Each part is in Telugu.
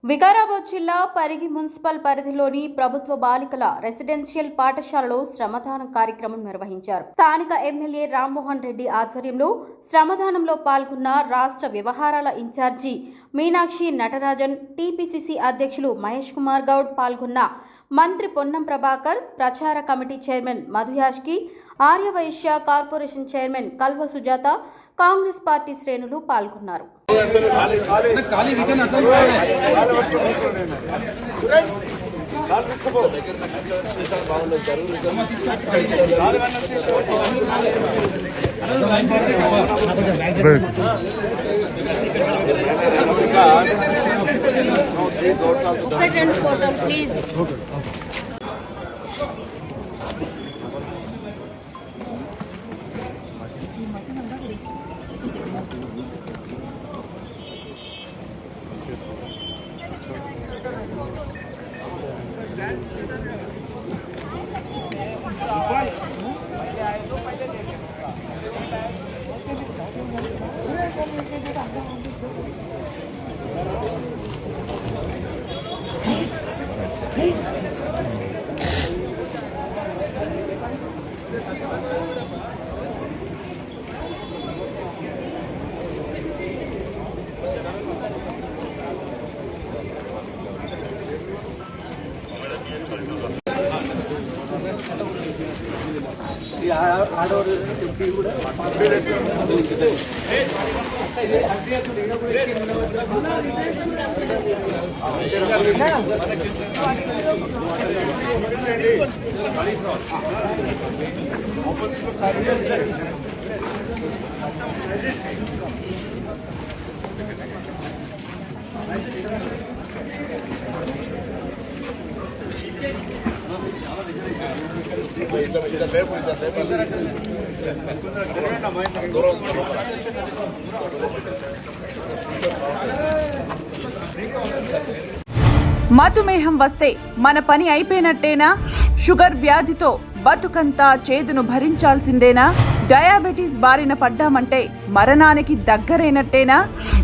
వికారాబాద్ జిల్లా పరిగి మున్సిపల్ పరిధిలోని ప్రభుత్వ బాలికల రెసిడెన్షియల్ పాఠశాలలో శ్రమదానం కార్యక్రమం నిర్వహించారు. స్థానిక ఎమ్మెల్యే రామ్మోహన్ రెడ్డి ఆధ్వర్యంలో శ్రమదానంలో పాల్గొన్న రాష్ట్ర వ్యవహారాల ఇన్ఛార్జి మీనాక్షి నటరాజన్, టీపీసీసీ అధ్యక్షులు మహేష్ కుమార్ గౌడ్ పాల్గొన్న మంత్రి పొన్నం ప్రభాకర్, ప్రచార committee chairman Madhu Yashki, Aryavysya corporation chairman కల్వ Sujatha, Congress party శ్రేణులు పాల్గొన్నారు. మధుమేహం వస్తే మన పని అయిపోయినట్టేనా? షుగర్ వ్యాధితో బతుకంతా చేదును భరించాల్సిందేనా? డయాబెటీస్ బారిన పడ్డామంటే మరణానికి దగ్గరైనట్టేనా?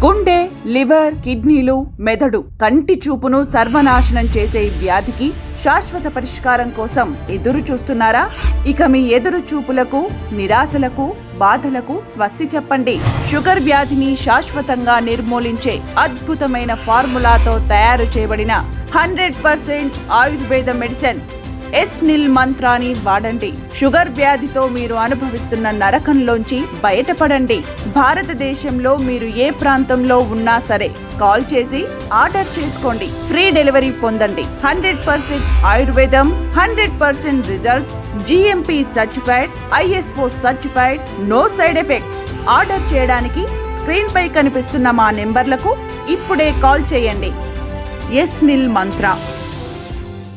గుండె, లివర్, కిడ్నీలు, మెదడు, కంటి చూపును సర్వనాశనం చేసే వ్యాధికి శాశ్వత పరిష్కారం కోసం ఎదురు చూస్తున్నారా? ఇక మీ ఎదురు చూపులకు, నిరాశలకు, బాధలకు స్వస్తి చెప్పండి. షుగర్ వ్యాధిని శాశ్వతంగా నిర్మూలించే అద్భుతమైన ఫార్ములాతో తయారు చేయబడిన 100% ఆయుర్వేద మెడిసిన్ ఎస్నిల్ మంత్రాన్ని వాడండి. షుగర్ వ్యాధితో మీరు అనుభవిస్తున్న నరకంలోంచి బయటపడండి. భారతదేశంలో మీరు ఏ ప్రాంతంలో ఉన్నా సరే కాల్ చేసి ఆర్డర్ చేసుకోండి. ఫ్రీ డెలివరీ పొందండి. 100% ఆయుర్వేదం, 100% results, GMP certified, ISO certified, no side effects. Order చేయడానికి స్క్రీన్ పై కనిపిస్తున్న మా నెంబర్లకు ఇప్పుడే కాల్ చేయండి. ఎస్నిల్ మంత్ర.